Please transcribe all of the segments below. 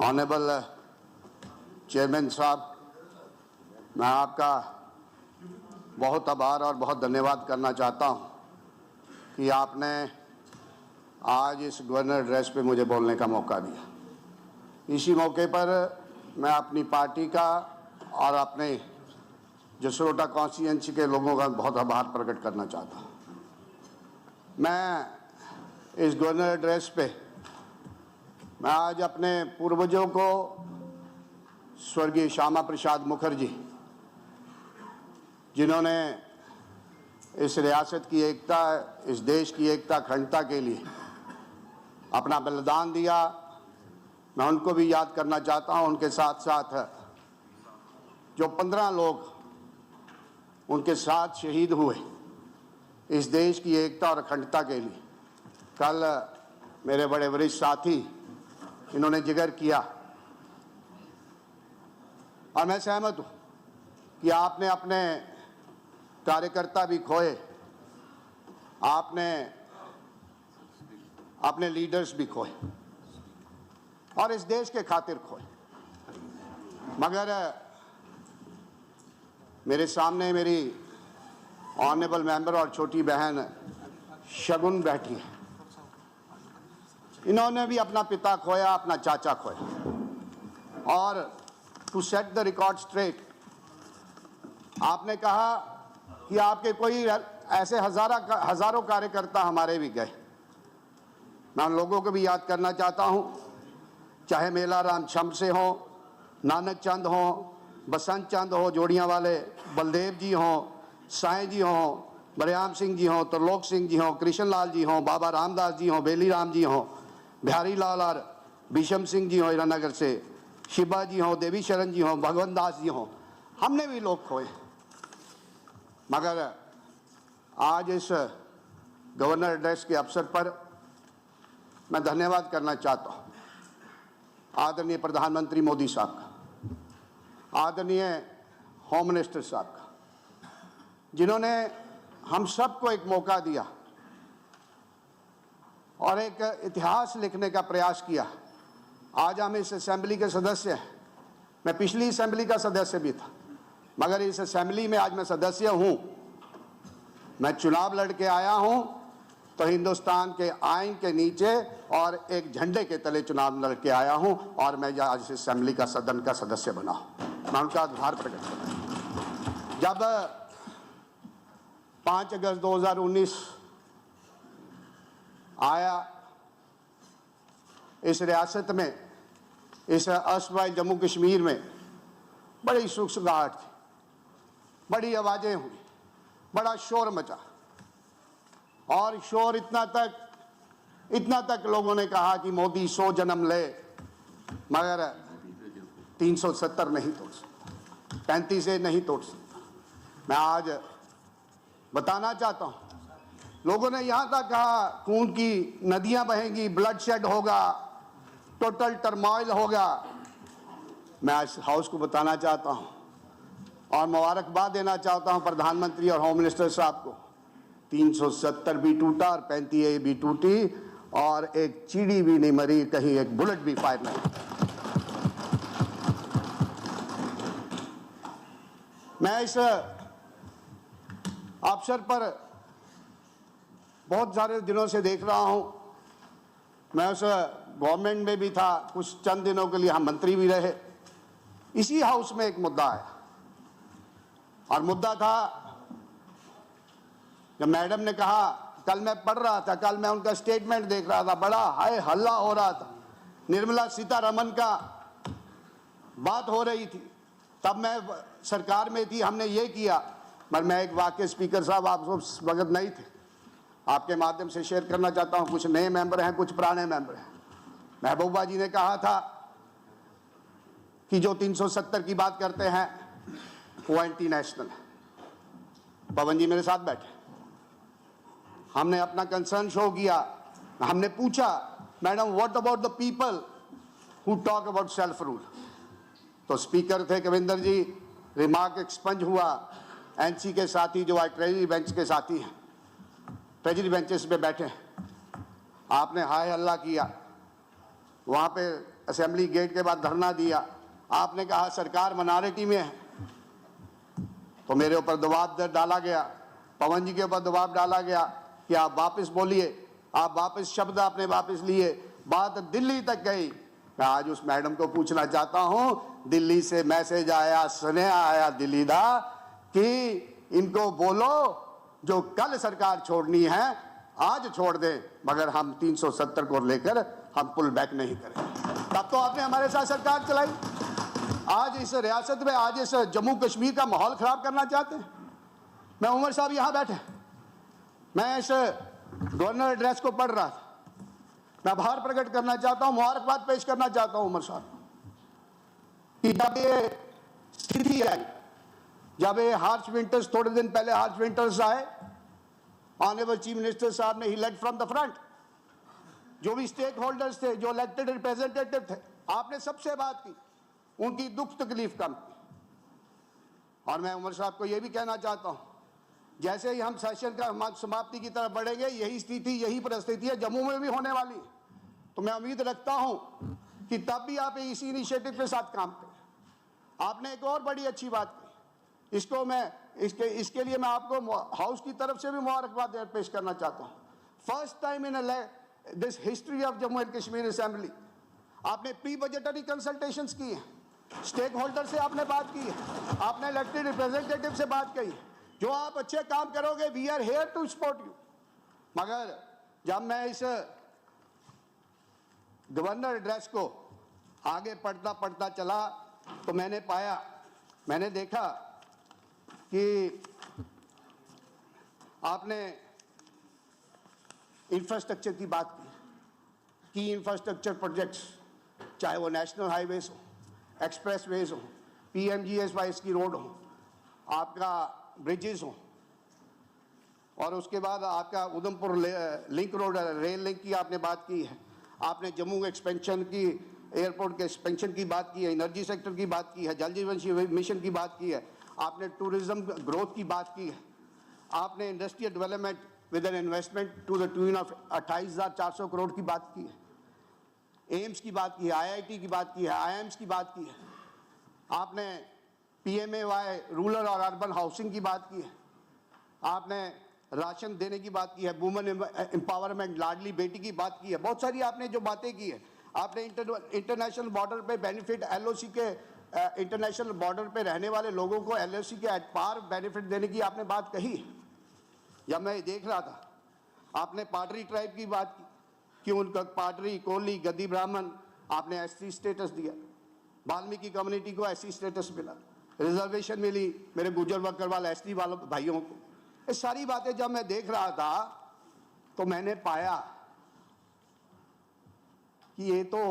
Honourable chairman साहब, मैं आपका बहुत आभार और बहुत धन्यवाद करना चाहता हूं कि आपने आज इस गवर्नर एड्रेस पे मुझे बोलने का मौका दिया। इसी मौके पर मैं अपनी पार्टी का और अपने जसरोटा कॉन्स्टिट्यूएंसी के लोगों का बहुत आभार प्रकट करना चाहता हूं। मैं इस गवर्नर एड्रेस पे मैं आज अपने पूर्वजों को, स्वर्गीय श्यामा प्रसाद मुखर्जी, जिन्होंने इस रियासत की एकता, इस देश की एकता अखंडता के लिए अपना बलिदान दिया, मैं उनको भी याद करना चाहता हूं। उनके साथ साथ जो 15 लोग उनके साथ शहीद हुए इस देश की एकता और अखंडता के लिए। कल मेरे बड़े वरिष्ठ साथी इन्होंने जिक्र किया और मैं सहमत हूं कि आपने अपने कार्यकर्ता भी खोए, आपने अपने लीडर्स भी खोए और इस देश के खातिर खोए। मगर मेरे सामने मेरी ऑनरेबल मेंबर और छोटी बहन शगुन बैठी है। इन्होंने भी अपना पिता खोया, अपना चाचा खोया। और to set the record straight, आपने कहा कि आपके कोई ऐसे हजारों कार्यकर्ता हमारे भी गए। मैं उन लोगों को भी याद करना चाहता हूं, चाहे मेला राम छम से हो, नानक चंद हो, बसंत चंद हो, जोड़ियां वाले बलदेव जी हो, साईं जी हो, बरियाम सिंह जी हो, त्रिलोक सिंह जी हो, कृष्ण लाल जी हो, बाबा रामदास जी हो, बेली राम जी हो, बिहारी लाल और भीषम सिंह जी हो हीरानगर से, शिबा जी हो, देवी शरण जी हो, भगवंत दास जी हो, हमने भी लोग खोए। मगर आज इस गवर्नर एड्रेस के अवसर पर मैं धन्यवाद करना चाहता हूं आदरणीय प्रधानमंत्री मोदी साहब का, आदरणीय होम मिनिस्टर साहब का, जिन्होंने हम सबको एक मौका दिया और एक इतिहास लिखने का प्रयास किया। आज हम इस असेंबली के सदस्य हैं। मैं पिछली असेंबली का सदस्य भी था, मगर इस असेंबली में आज मैं सदस्य हूं। मैं चुनाव लड़के आया हूं तो हिंदुस्तान के आईन के नीचे और एक झंडे के तले चुनाव लड़के आया हूं और मैं आज इस असेंबली का सदन का सदस्य बना हूं। मैं उनका आभार प्रकट करता हूं। जब 5 अगस्त 2019 आया, इस रियासत में, इस असवाई जम्मू कश्मीर में बड़ी सुगसुगाहट थी, बड़ी आवाजें हुई, बड़ा शोर मचा और शोर इतना तक लोगों ने कहा कि मोदी 100 जन्म ले, मगर 370 नहीं तोड़ सकता, 35 से नहीं तोड़ सकता। मैं आज बताना चाहता हूं, लोगों ने यहां तक कहा खून की नदियां बहेंगी, ब्लड शेड होगा, टोटल टर्मोइल होगा। मैं इस हाउस को बताना चाहता हूं और मुबारकबाद देना चाहता हूं प्रधानमंत्री और होम मिनिस्टर साहब को। 370 भी टूटा और 35 भी टूटी और एक चीड़ी भी नहीं मरी, कहीं एक बुलेट भी फायर नहीं। मैं इस अवसर पर बहुत सारे दिनों से देख रहा हूं, मैं उस गवर्नमेंट में भी था, कुछ चंद दिनों के लिए हम मंत्री भी रहे। इसी हाउस में एक मुद्दा आया और मुद्दा था जब मैडम ने कहा, कल मैं पढ़ रहा था, कल मैं उनका स्टेटमेंट देख रहा था, बड़ा हाय हल्ला हो रहा था, निर्मला सीतारमण का बात हो रही थी, तब मैं सरकार में थी, हमने ये किया। पर मैं एक वाक्य स्पीकर साहब आप उस वक्त नहीं थे, आपके माध्यम से शेयर करना चाहता हूं। कुछ नए मेंबर हैं, कुछ पुराने मेंबर हैं। महबूबा जी ने कहा था कि जो 370 की बात करते हैं वो एंटी नेशनल है। पवन जी मेरे साथ बैठे, हमने अपना कंसर्न शो किया, हमने पूछा madam what about the people who talk about self rule. तो स्पीकर थे कविंदर जी, रिमार्क एक्सपंज हुआ। एनसी के साथी जो आज ट्रेजरी बेंच के साथी हैं, ट्रेजरी बेंचेस पे बैठे हैं, आपने हाय हल्ला किया। वहाँ पे असेंबली गेट के बाद धरना दिया, आपने कहा सरकार माइनॉरिटी में है, तो मेरे ऊपर दबाव डाला गया, पवन जी के ऊपर दबाव डाला गया कि आप वापस बोलिए, आप वापस शब्द आपने वापस लिए, बात दिल्ली तक गई। मैं आज उस मैडम को पूछना चाहता हूं, दिल्ली से मैसेज आया, स्नेह आया दिल्ली दा कि इनको बोलो जो कल सरकार छोड़नी है आज छोड़ दें, मगर हम 370 को लेकर हम पुल बैक नहीं करें। तब तो आपने हमारे साथ सरकार चलाई। आज इस रियासत में, आज इस जम्मू कश्मीर का माहौल खराब करना चाहते हैं। मैं उमर साहब यहाँ बैठे, मैं इस गवर्नर एड्रेस को पढ़ रहा था, मैं आभार प्रकट करना चाहता हूँ, मुबारकबाद पेश करना चाहता हूँ उमर साहब कि जब ये स्थिति आई, जब ये हार्श विंटर्स, थोड़े दिन पहले हार्श विंटर्स आए, ऑनरेबल चीफ मिनिस्टर साहब ने ही लेड फ्रॉम द फ्रंट, जो भी स्टेक होल्डर्स थे, जो इलेक्टेड रिप्रेजेंटेटिव थे, आपने सबसे बात की, उनकी दुख तकलीफ कम की। और मैं उमर साहब को यह भी कहना चाहता हूं, जैसे ही हम सेशन का समाप्ति की तरफ बढ़ेंगे, यही स्थिति, यही परिस्थिति है जम्मू में भी होने वाली है। तो मैं उम्मीद रखता हूं कि तब भी आप इसी इनिशिएटिव के साथ काम करें। आपने एक और बड़ी अच्छी बात की, इसको मैं इसके लिए मैं आपको हाउस की तरफ से भी मुबारकबाद पेश करना चाहता हूं। First time in this history of Jammu and Kashmir assembly आपने प्री बजटरी कंसल्टेशंस की हैं, स्टेक होल्डर से आपने बात की है, आपने इलेक्टेड रिप्रेजेंटेटिव से बात की है, जो आप अच्छे काम करोगे, we are here to support you. मगर जब मैं इस गवर्नर एड्रेस को आगे पढ़ता चला तो मैंने देखा कि आपने इंफ्रास्ट्रक्चर की बात की इंफ्रास्ट्रक्चर प्रोजेक्ट्स, चाहे वो नेशनल हाईवेज हो, एक्सप्रेसवेज हो, PMGSY की रोड हो, आपका ब्रिजेस हो, और उसके बाद आपका Udhampur link road, rail link की आपने बात की है, आपने जम्मू एक्सपेंशन की, एयरपोर्ट के एक्सपेंशन की बात की है, एनर्जी सेक्टर की बात की है, जल जीवन मिशन की बात की है, आपने टूरिज्म ग्रोथ की बात की है, आपने industrial development with an investment to the tune of 28,400 crore की बात की है, एम्स की बात की है, IIT की बात की है, IIMs की बात की है, आपने PMAY रूरल और अर्बन हाउसिंग की बात की है, आपने राशन देने की बात की है, वुमेन एम्पावरमेंट, लाडली बेटी की बात की है, बहुत सारी आपने जो बातें की है। आपने इंटरनेशनल बॉर्डर पे बेनिफिट, LOC के इंटरनेशनल बॉर्डर पे रहने वाले लोगों को LOC के एट पार बेनिफिट देने की आपने बात कही। जब मैं देख रहा था, आपने पाटरी ट्राइब की बात की कि उनका पाटरी, कोली, गद्दी, ब्राह्मण आपने SC स्टेटस दिया, वाल्मीकि कम्युनिटी को SC स्टेटस मिला, रिजर्वेशन मिली मेरे गुजर बकरवाल ST वालों भाइयों को। ये सारी बातें जब मैं देख रहा था तो मैंने पाया कि ये तो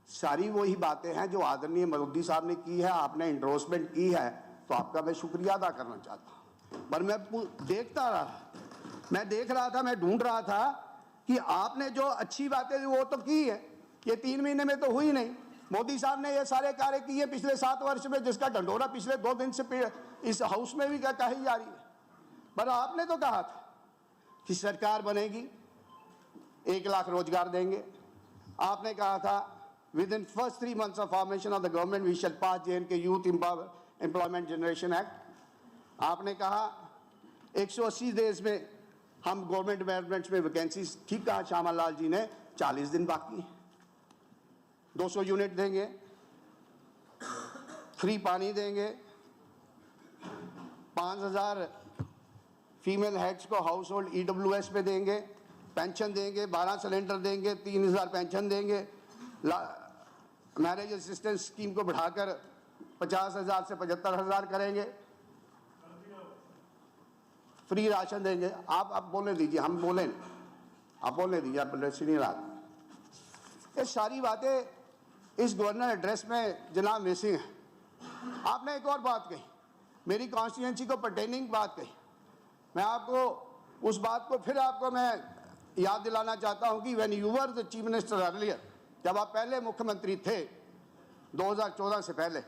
सारी वही बातें हैं जो आदरणीय मोदी साहब ने की है, आपने इंडोर्समेंट की है, तो आपका मैं शुक्रिया अदा करना चाहता हूं। पर मैं देखता रहा, मैं देख रहा था, मैं ढूंढ रहा था कि आपने जो अच्छी बातें वो तो की है, ये 3 महीने में तो हुई नहीं। मोदी साहब ने ये सारे कार्य किए पिछले 7 वर्ष में, जिसका ढंढोरा पिछले 2 दिन से इस हाउस में भी कही जा रही है। पर आपने तो कहा था कि सरकार बनेगी, 1 लाख रोजगार देंगे। आपने कहा था with in first 3 months of formation of the government we shall pass JNK youth employment generation act. आपने कहा 180 डेज में हम गवर्नमेंट डिपार्टमेंट्स में वैकेंसीज, ठीक कहा श्यामा लाल जी ने, 40 दिन बाकी हैं, 200 यूनिट देंगे, फ्री पानी देंगे, 5,000 फीमेल हेड्स को हाउस होल्ड EWS पे देंगे, पेंशन देंगे, 12 सिलेंडर देंगे, 3,000 पेंशन देंगे, मैरिज असिस्टेंस स्कीम को बढ़ाकर 50,000 से 75,000 करेंगे, फ्री राशन देंगे। आप बोलने दीजिए, हम बोले, आप बोलने दीजिए, आप सीनियर आदमी। ये सारी बातें इस गवर्नर एड्रेस में जनाब मिसिंग है। आपने एक और बात कही, मेरी कॉन्स्टिट्यूंसी को पर्टेनिंग बात कही। मैं आपको उस बात को फिर आपको मैं याद दिलाना चाहता हूं कि when you were the chief minister earlier, जब आप पहले मुख्यमंत्री थे 2014 से पहले,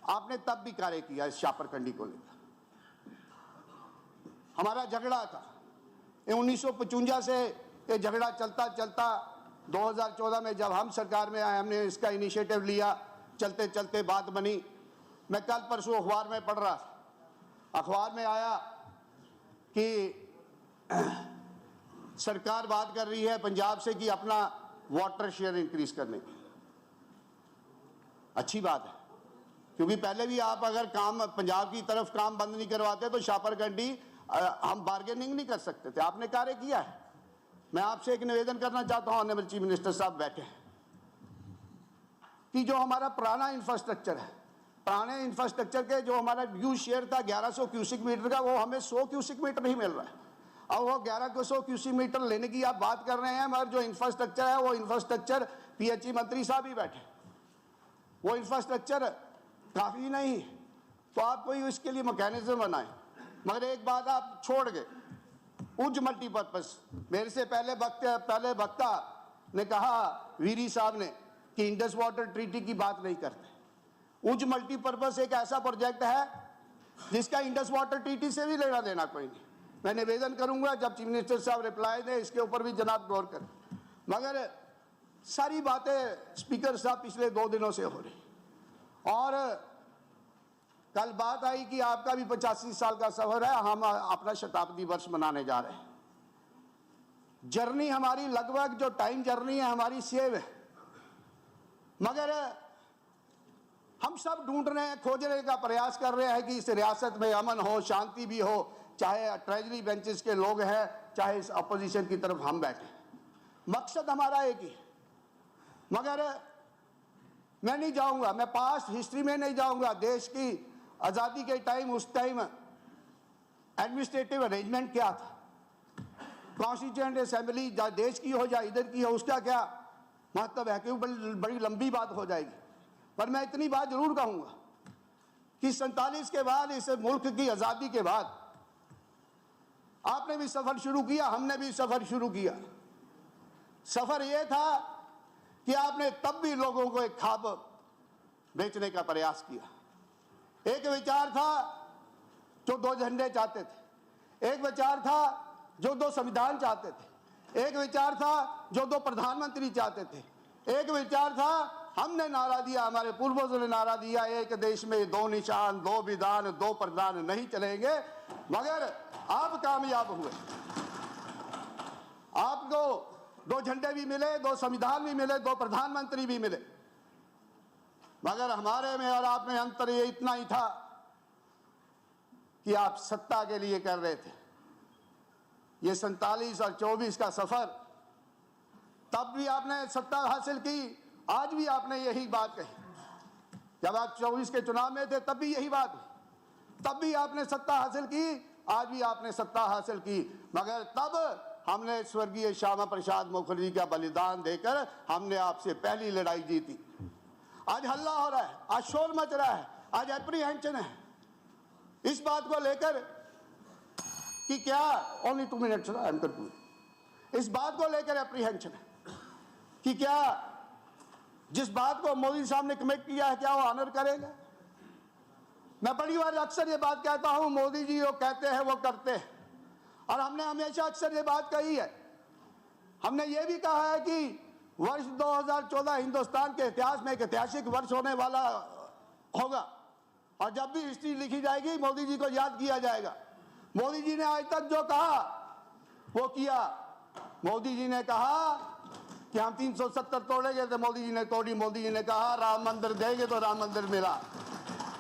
आपने तब भी कार्य किया इस शापरकंडी को लेकर। हमारा झगड़ा था, 1955 से ये झगड़ा चलता चलता 2014 में जब हम सरकार में आए, हमने इसका इनिशिएटिव लिया, चलते चलते बात बनी। मैं कल परसों अखबार में पढ़ रहा था, अखबार में आया कि सरकार बात कर रही है पंजाब से कि अपना वाटर शेयर इंक्रीज करने की। अच्छी बात है, क्योंकि पहले भी आप अगर काम पंजाब की तरफ काम बंद नहीं करवाते तो शापरकंडी हम बार्गेनिंग नहीं कर सकते थे। आपने कार्य किया है। मैं आपसे एक निवेदन करना चाहता हूं, ऑनरेबल चीफ मिनिस्टर साहब बैठे हैं, कि जो हमारा पुराना इंफ्रास्ट्रक्चर है, पुराने इंफ्रास्ट्रक्चर के जो हमारा यूज शेयर था 1100 क्यूसिक मीटर का, वो हमें 100 क्यूसिक मीटर ही मिल रहा है। अब वो 1100 क्यूसिक मीटर लेने की आप बात कर रहे हैं, मगर जो इंफ्रास्ट्रक्चर है वो इंफ्रास्ट्रक्चर पीएचई मंत्री साहब ही बैठे, वो इंफ्रास्ट्रक्चर काफ़ी नहीं, तो आप कोई इसके लिए मैकेनिज्म बनाएं। मगर एक बात आप छोड़ गए, उज मल्टीपर्पज़। मेरे से पहले वक्ता ने कहा, वीरी साहब ने, कि इंडस वाटर ट्रीटी की बात नहीं करते। उज मल्टीपर्पज़ एक ऐसा प्रोजेक्ट है जिसका इंडस वाटर ट्रीटी से भी लेना देना कोई नहीं। मैं निवेदन करूंगा जब चीफ मिनिस्टर साहब रिप्लाई दें, इसके ऊपर भी जनाब गौर करें। मगर सारी बातें स्पीकर साहब पिछले 2 दिनों से हो रही, और कल बात आई कि आपका भी 85 साल का सफर है, हम अपना शताब्दी वर्ष मनाने जा रहे हैं। जर्नी हमारी लगभग जो टाइम जर्नी है हमारी सेव है, मगर हम सब ढूंढ रहे हैं, खोजने का प्रयास कर रहे हैं कि इस रियासत में अमन हो, शांति भी हो, चाहे ट्रेजरी बेंचेस के लोग हैं, चाहे इस अपोजिशन की तरफ हम बैठे। मकसद हमारा एक ही, मगर मैं नहीं जाऊंगा, मैं पास्ट हिस्ट्री में नहीं जाऊंगा। देश की आज़ादी के टाइम, उस टाइम एडमिनिस्ट्रेटिव अरेंजमेंट क्या था, कॉन्स्टिट्यूएंट असेंबली देश की हो या इधर की हो, उसका क्या महत्व है, क्योंकि बड़ी लंबी बात हो जाएगी। पर मैं इतनी बात जरूर कहूँगा कि 47 के बाद, इस मुल्क की आज़ादी के बाद, आपने भी सफ़र शुरू किया, हमने भी सफ़र शुरू किया। सफ़र यह था कि आपने तब भी लोगों को एक ख्वाब बेचने का प्रयास किया। एक विचार था जो 2 झंडे चाहते थे, एक विचार था जो 2 संविधान चाहते थे, एक विचार था जो 2 प्रधानमंत्री चाहते थे, एक विचार था, हमने नारा दिया, हमारे पूर्वजों ने नारा दिया, एक देश में 2 निशान, 2 विधान, 2 प्रधान नहीं चलेंगे। मगर आप कामयाब हुए, आपको 2 झंडे भी मिले, 2 संविधान भी मिले, 2 प्रधानमंत्री भी मिले। मगर हमारे में और आप में अंतर ये इतना ही था कि आप सत्ता के लिए कर रहे थे। ये 47 और 24 का सफर, तब भी आपने सत्ता हासिल की, आज भी आपने यही बात कही। जब आप 24 के चुनाव में थे तब भी यही बात हुई, तब भी आपने सत्ता हासिल की, आज भी आपने सत्ता हासिल की। मगर तब हमने स्वर्गीय श्यामा प्रसाद मुखर्जी का बलिदान देकर हमने आपसे पहली लड़ाई जीती। आज हल्ला हो रहा है, आज शोर मच रहा है, आज एप्रीहेंशन है इस बात को लेकर कि क्या, ओनली 2 मिनट्स इस बात को लेकर एप्रीहेंशन है कि क्या जिस बात को मोदी साहब ने कमिट किया है क्या वो ऑनर करेंगे। मैं बड़ी बार अक्सर ये बात कहता हूं, मोदी जी वो कहते हैं वो करते हैं, और हमने हमेशा अक्सर ये बात कही है। हमने ये भी कहा है कि वर्ष 2014 हिंदुस्तान के इतिहास में एक ऐतिहासिक वर्ष होने वाला होगा, और जब भी हिस्ट्री लिखी जाएगी मोदी जी को याद किया जाएगा। मोदी जी ने आज तक जो कहा वो किया। मोदी जी ने कहा कि हम 370 तोड़ेंगे तो मोदी जी ने तोड़ी। मोदी जी ने कहा राम मंदिर देंगे तो राम मंदिर मिला।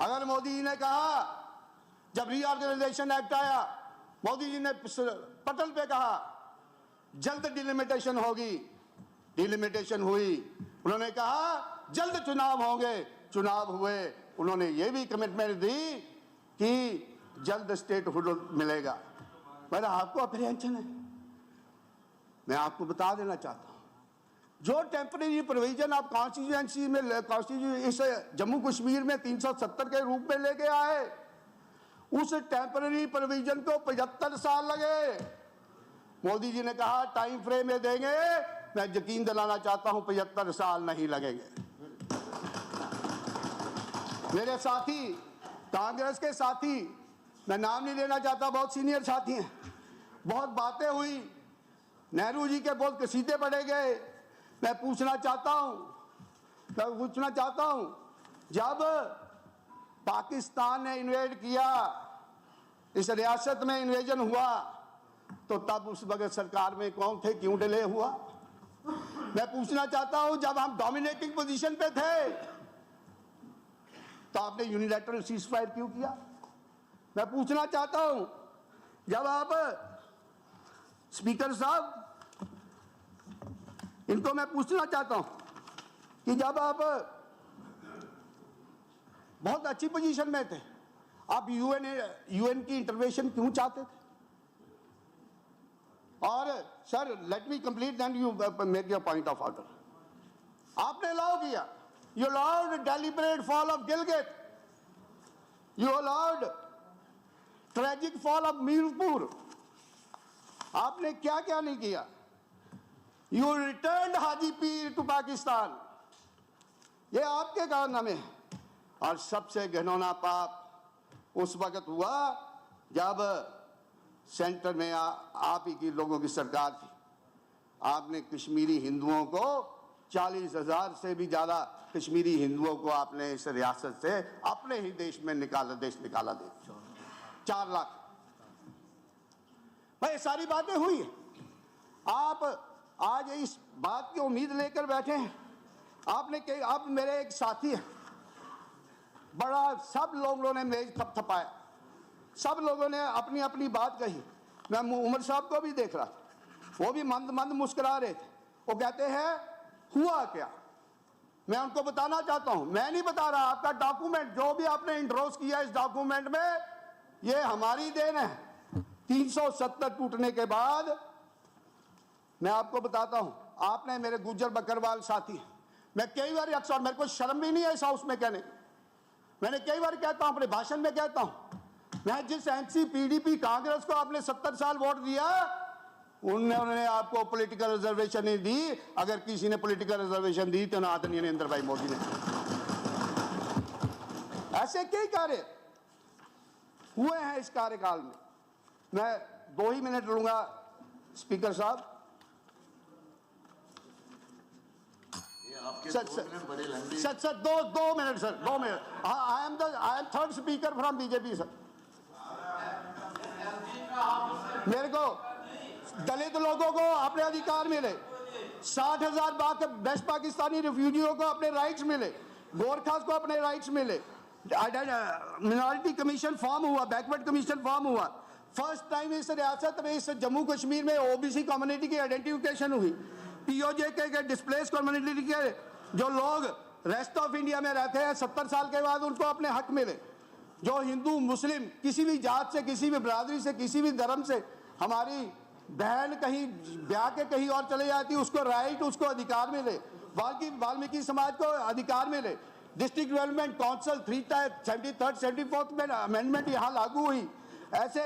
अगर मोदी जी ने कहा, जब रीऑर्गेनाइजेशन एक्ट आया, मोदी जी ने पटल पे कहा जल्द डिलिमिटेशन होगी, डिलिमिटेशन हुई। उन्होंने कहा जल्द चुनाव होंगे, चुनाव हुए। उन्होंने ये भी कमिटमेंट दी कि जल्द स्टेटहुड मिलेगा। मेरा आपको अप्रीहेंशन है। मैं आपको बता देना चाहता हूं, जो टेम्परेरी प्रोविजन आप कॉन्स्टिट्यूएंसी में, इस जम्मू कश्मीर में 370 के रूप में लेके आए, उस टेम्परेरी प्रोविजन को 75 साल लगे। मोदी जी ने कहा टाइम फ्रेम में देंगे, मैं यकीन दिलाना चाहता हूं 75 साल नहीं लगेंगे। मेरे साथी, कांग्रेस के साथी, मैं नाम नहीं लेना चाहता, बहुत सीनियर साथी हैं, बहुत बातें हुई, नेहरू जी के बहुत कसीदे पढ़े गए, मैं पूछना चाहता हूं जब पाकिस्तान ने इन्वेड किया, इस रियासत में इन्वेजन हुआ, तो तब उस वक्त सरकार में कौन थे, क्यों डिले हुआ? मैं पूछना चाहता हूं जब हम डोमिनेटिंग पोजीशन पे थे तो आपने यूनिलैटरल सीजफायर क्यों किया? मैं पूछना चाहता हूं जब आप, स्पीकर साहब, इनको मैं पूछना चाहता हूं कि जब आप बहुत अच्छी पोजीशन में थे, आप यूएन की इंटरवेंशन क्यों चाहते थे? और sir, let me complete, then you make your point of order. आपने अलाउ किया, you allowed deliberate fall of Gilgit, you allowed tragic fall of Mirpur. आपने क्या क्या नहीं किया? You return Haji Pir to Pakistan, ये आपके कारनामे हैं। और सबसे घिनौना पाप उस वक्त हुआ जब सेंटर में आप ही की लोगों की सरकार थी। आपने कश्मीरी हिंदुओं को 40,000 से भी ज्यादा कश्मीरी हिंदुओं को आपने इस रियासत से अपने ही देश निकाला दे 4 लाख। भाई सारी बातें हुई है। आप आज इस बात की उम्मीद लेकर बैठे हैं। आप मेरे एक साथी हैं, बड़ा, सब लोगों ने मेज थपथपाया, सब लोगों ने अपनी अपनी बात कही। मैं उमर साहब को भी देख रहा था, वो भी मंद मंद मुस्कुरा रहे थे। वो कहते हैं हुआ क्या? मैं उनको बताना चाहता हूं, मैं नहीं बता रहा, आपका डॉक्यूमेंट जो भी आपने इंट्रोड्यूस किया इस डॉक्यूमेंट में, ये हमारी देन है। 370 टूटने के बाद मैं आपको बताता हूं, आपने मेरे गुज्जर बकरवाल साथी, मैं कई बार अक्सर, मेरे को शर्म भी नहीं है इस हाउस में कहने, मैंने कई बार कहता हूं, अपने भाषण में कहता हूं, मैं जिस एनसी पीडीपी कांग्रेस को आपने 70 साल वोट दिया, उन्होंने आपको पॉलिटिकल रिजर्वेशन नहीं दी। अगर किसी ने पॉलिटिकल रिजर्वेशन दी तो आदरणीय नरेंद्र भाई मोदी ने। ऐसे कई कार्य हुए हैं इस कार्यकाल में। मैं 2 ही मिनट लूंगा स्पीकर साहब। Sir 2 minute sir, 2 minute. I am third speaker from BJP sir. मेरे को दलित लोगों को अपने अधिकार मिले, 60,000 बेस्ट पाकिस्तानी रिफ्यूजियों को अपने राइट्स मिले, गोरखास को अपने राइट्स मिले, मिनॉरिटी कमीशन फॉर्म हुआ, बैकवर्ड कमीशन फॉर्म हुआ। फर्स्ट टाइम इस रियासत में, इस जम्मू कश्मीर में ओबीसी कम्युनिटी की आइडेंटिफिकेशन हुई। पीओजे के डिस्प्लेस कम्युनिटी के जो लोग रेस्ट ऑफ इंडिया में रहते हैं, 70 साल के बाद उनको अपने हक मिले। जो हिंदू मुस्लिम किसी भी जात से, किसी भी बिरादरी से, किसी भी धर्म से हमारी बहन कहीं ब्याह के कहीं और चले जाती, उसको राइट, उसको अधिकार मिले। वाल्मीकि समाज को अधिकार मिले। District development council 73rd 74th में अमेंडमेंट यहाँ लागू हुई। ऐसे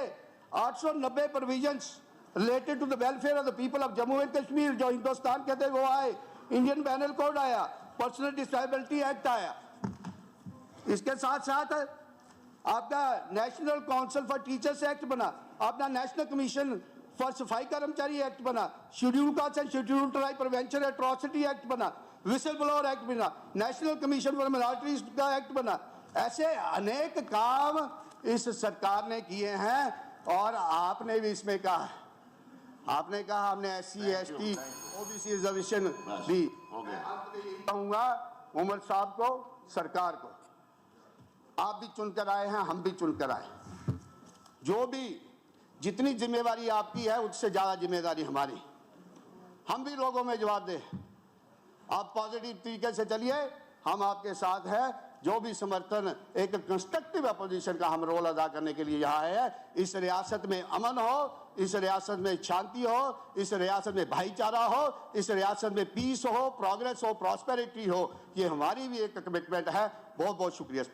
890 provisions related to the welfare of the people of Jammu and Kashmir जो हिंदुस्तान के थे वो आए। इंडियन पैनल कोड आया, पर्सनल डिसेबिलिटी एक्ट आया। इसके साथ साथ आपका national council for teachers act बना, आपका national commission for safai karamchari act बना, schedule caste and schedule tribe prevention atrocity act बना, विसल ब्लोअर एक्ट बना, नेशनल कमीशन फॉर माइनॉरिटीज का एक्ट बना। ऐसे अनेक काम इस सरकार ने किए हैं और आपने भी इसमें कहा, आपने कहा हमने SC ST OBC रिजर्वेशन दी। कहूंगा उमर साहब को, सरकार को, आप भी चुनकर आए हैं, हम भी चुनकर आए, जो भी जितनी जिम्मेवारी आपकी है उससे ज्यादा जिम्मेदारी हमारी। हम भी लोगों में जवाब दें। आप पॉजिटिव तरीके से चलिए, हम आपके साथ हैं। जो भी समर्थन, एक कंस्ट्रक्टिव अपोजिशन का हम रोल अदा करने के लिए यहाँ आए हैं। इस रियासत में अमन हो, इस रियासत में शांति हो, इस रियासत में भाईचारा हो, इस रियासत में पीस हो, प्रोग्रेस हो, प्रॉस्पेरिटी हो, ये हमारी भी एक कमिटमेंट है। बहुत बहुत शुक्रिया।